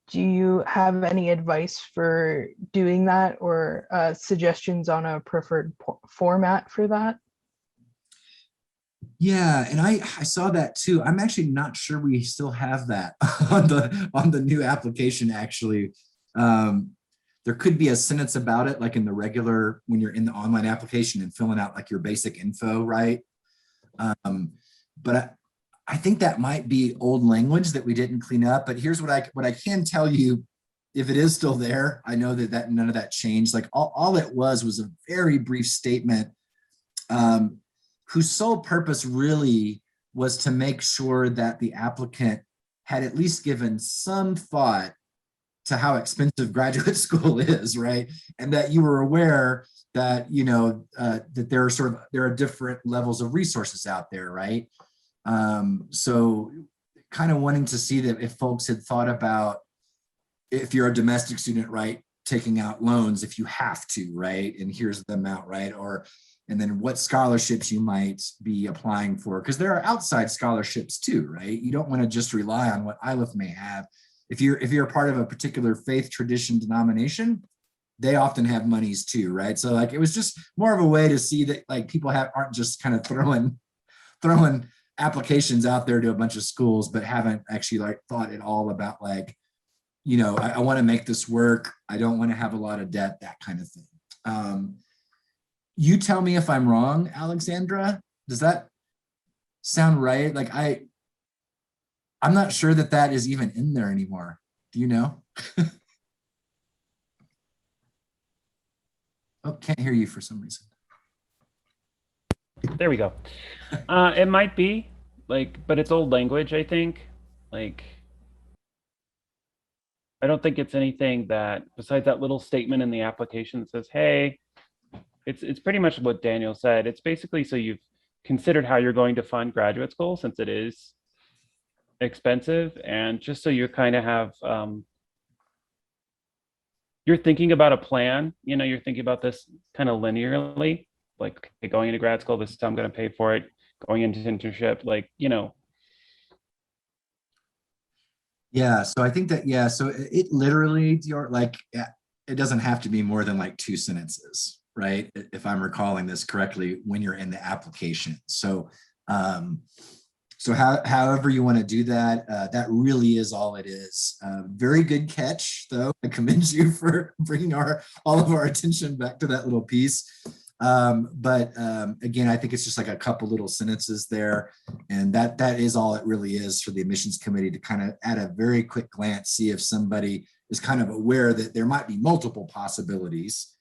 Do you have any advice for doing that, or suggestions on a preferred format for that? Yeah, and I saw that too. I'm actually not sure we still have that on the new application, actually. There could be a sentence about it, like in the regular, when you're in the online application and filling out like your basic info, right? But I think that might be old language that we didn't clean up. But here's what I can tell you, if it is still there. I know that none of that changed. Like all it was a very brief statement whose sole purpose really was to make sure that the applicant had at least given some thought to how expensive graduate school is, right? And that you were aware that, that there are different levels of resources out there, right? So kind of wanting to see that if folks had thought about, if you're a domestic student, right, taking out loans if you have to, right? And here's the amount, right? And then what scholarships you might be applying for, because there are outside scholarships too, right? You don't want to just rely on what Iliff may have. If you're a part of a particular faith, tradition, denomination, they often have monies too, right? So like, it was just more of a way to see that like people aren't just kind of throwing applications out there to a bunch of schools, but haven't actually like thought at all about like, you know, I want to make this work. I don't want to have a lot of debt, that kind of thing. You tell me if I'm wrong, Alexandra. Does that sound right? Like I'm not sure that is even in there anymore. Do you know? Oh, can't hear you for some reason. There we go. It might be like, but it's old language, I think. Like, I don't think it's anything that, besides that little statement in the application that says, hey, it's pretty much what Daniel said. It's basically so you've considered how you're going to fund graduate school, since it is expensive, and just so you kind of have, you're thinking about a plan, you know, you're thinking about this kind of linearly, like, okay, going into grad school, this is how I'm going to pay for it, going into internship, like, you know. Yeah, so I think that, yeah, so it literally, like, it doesn't have to be more than like 2 sentences, right? If I'm recalling this correctly, when you're in the application. So, however you want to do that, that really is all it is. Very good catch, though. I commend you for bringing all of our attention back to that little piece. Again, I think it's just like a couple little sentences there, and that is all it really is for the admissions committee to kind of at a very quick glance see if somebody is kind of aware that there might be multiple possibilities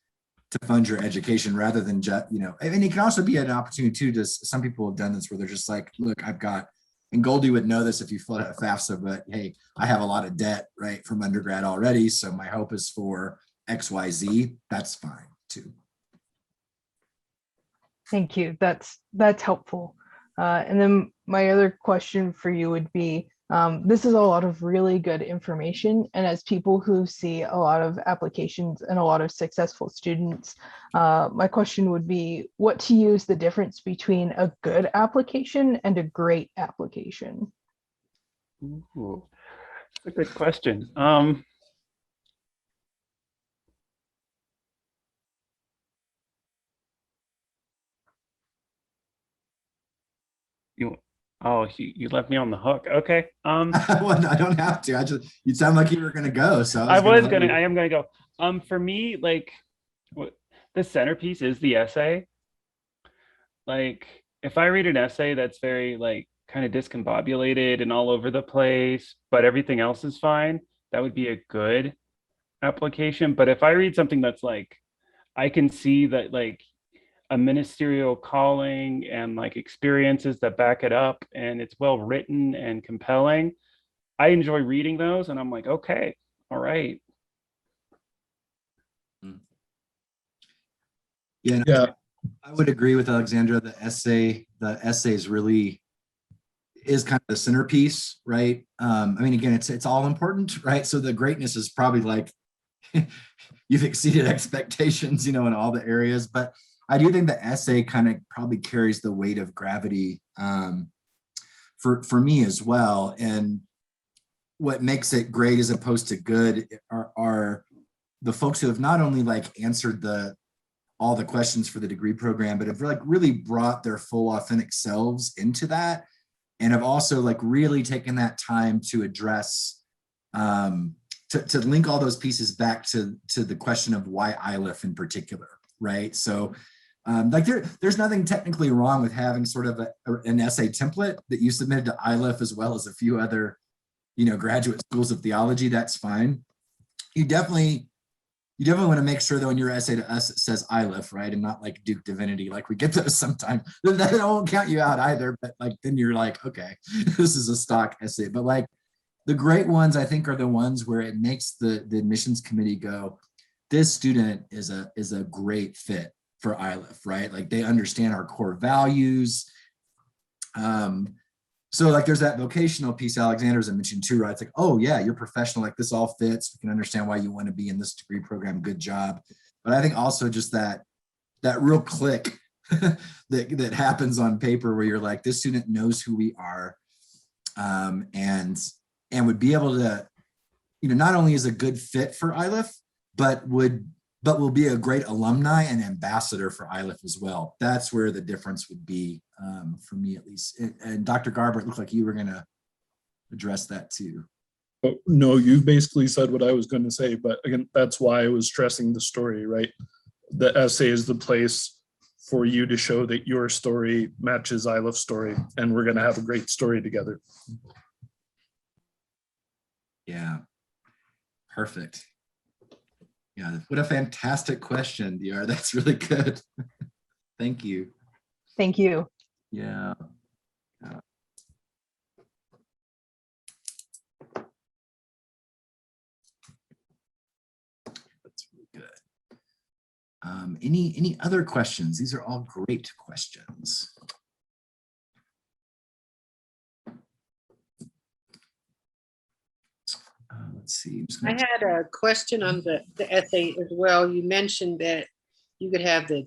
to fund your education, rather than just, you know, and it can also be an opportunity too, to some people have done this where they're just like, look, I've got, and Goldie would know this if you filled out FAFSA, but hey, I have a lot of debt, right, from undergrad already, so my hope is for XYZ. That's fine too. Thank you. That's helpful. And then my other question for you would be, this is a lot of really good information. And as people who see a lot of applications and a lot of successful students, my question would be, what to use the difference between a good application and a great application? Ooh, that's a good question. You left me on the hook. Okay. Well, I don't have to. You sound like you were going to go. So I am going to go. For me, like, the centerpiece is the essay. Like, if I read an essay that's very like kind of discombobulated and all over the place, but everything else is fine, that would be a good application. But if I read something that's like, I can see that like a ministerial calling and like experiences that back it up, and it's well written and compelling, I enjoy reading those, and I'm like, okay, all right. Yeah. I would agree with Alexandra. The essay is really is kind of the centerpiece, right? I mean, again, it's all important, right? So the greatness is probably like you've exceeded expectations, you know, in all the areas. But I do think the essay kind of probably carries the weight of gravity for me as well. And what makes it great as opposed to good are the folks who have not only like answered all the questions for the degree program, but have like really brought their full authentic selves into that, and have also like really taken that time to address, to link all those pieces back to the question of why Iliff in particular, right? So like there's nothing technically wrong with having sort of an essay template that you submitted to Iliff as well as a few other, you know, graduate schools of theology. That's fine. You definitely want to make sure that when your essay to us, it says Iliff, right? And not like Duke Divinity, like we get those sometimes. That won't count you out either, but like, then you're like, okay, this is a stock essay. But like the great ones, I think, are the ones where it makes the admissions committee go, this student is a great fit for Iliff, right? Like they understand our core values. So like there's that vocational piece Alexander's mentioned too, right? It's like, oh yeah, you're professional, like this all fits. We can understand why you want to be in this degree program. Good job. But I think also just that real click that happens on paper where you're like, this student knows who we are, and would be able to, not only is a good fit for Iliff, but will be a great alumni and ambassador for Iliff as well. That's where the difference would be, for me at least. And Dr. Garber, it looked like you were going to address that too. Oh, no, you basically said what I was going to say, but again, that's why I was stressing the story, right? The essay is the place for you to show that your story matches Iliff's story, and we're going to have a great story together. Yeah, perfect. Yeah, what a fantastic question, DR. That's really good. Thank you. Thank you. Yeah. That's really good. Any other questions? These are all great questions. Let's see. I had a question on the essay as well. You mentioned that you could have the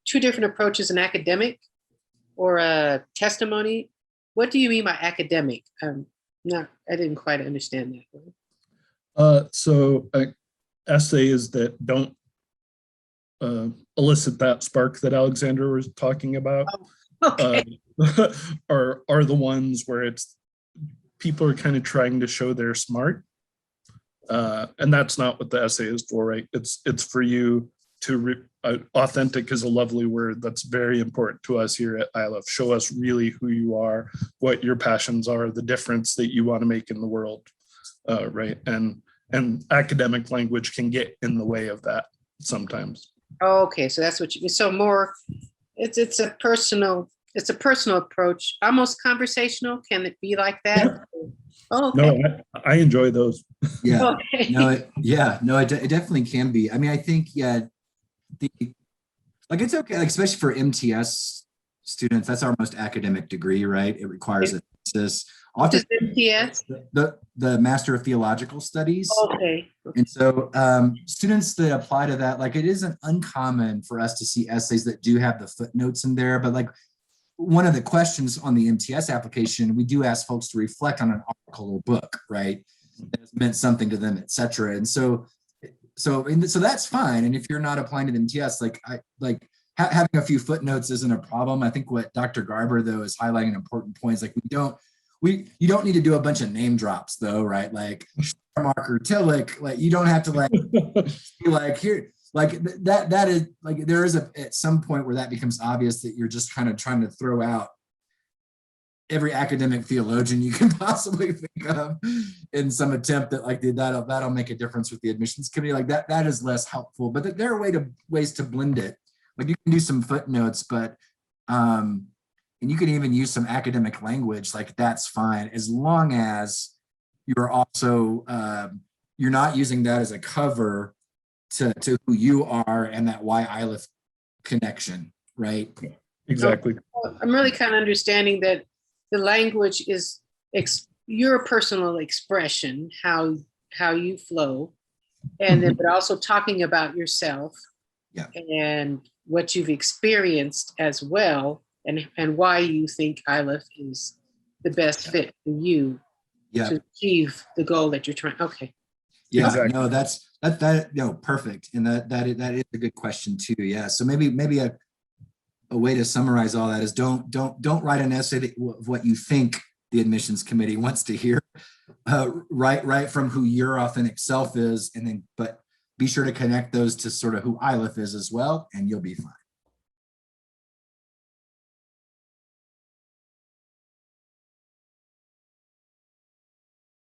two different approaches, an academic or a testimony. What do you mean by academic? I didn't quite understand that. So essays that don't elicit that spark that Alexander was talking about, Okay. are the ones where it's people are kind of trying to show they're smart, and that's not what the essay is for, right? It's for you to authentic is a lovely word that's very important to us here at Iliff. Show us really who you are, what your passions are, the difference that you want to make in the world, right? And academic language can get in the way of that sometimes. Okay, so that's what you. So more, it's a personal approach, almost conversational. Can it be like that? Yeah. Oh, okay. No, I enjoy those. Yeah. Okay. It definitely can be. I mean, I think, yeah, it's okay, like, especially for MTS students, that's our most academic degree, right? It requires a thesis. What is MTS? The Master of Theological Studies. Okay. And so students that apply to that, like, it isn't uncommon for us to see essays that do have the footnotes in there, but like one of the questions on the MTS application, we do ask folks to reflect on an article or book, right? That has meant something to them, et cetera. And so that's fine. And if you're not applying to the MTS, having a few footnotes isn't a problem. I think what Dr. Garber, though, is highlighting an important point is like, you don't need to do a bunch of name drops, though, right? Like Marker, Tillich, like you don't have to like be like here, like that is like, there is at some point where that becomes obvious that you're just kind of trying to throw out every academic theologian you can possibly think of in some attempt that like that'll make a difference with the admissions committee. Like that is less helpful, but there are ways to blend it. Like you can do some footnotes, but and you can even use some academic language, like that's fine, as long as you're also you're not using that as a cover to who you are and that why Iliff connection, right? Exactly. I'm really kind of understanding that the language is your personal expression, how you flow, and then but also talking about yourself, yeah, and what you've experienced as well, and why you think Iliff is the best fit for you to achieve the goal that you're trying. Okay. Yeah, exactly. No, that perfect, and that is a good question too. Yeah, so maybe a way to summarize all that is don't write an essay of what you think the admissions committee wants to hear. Write from who your authentic self is, but be sure to connect those to sort of who Iliff is as well, and you'll be fine.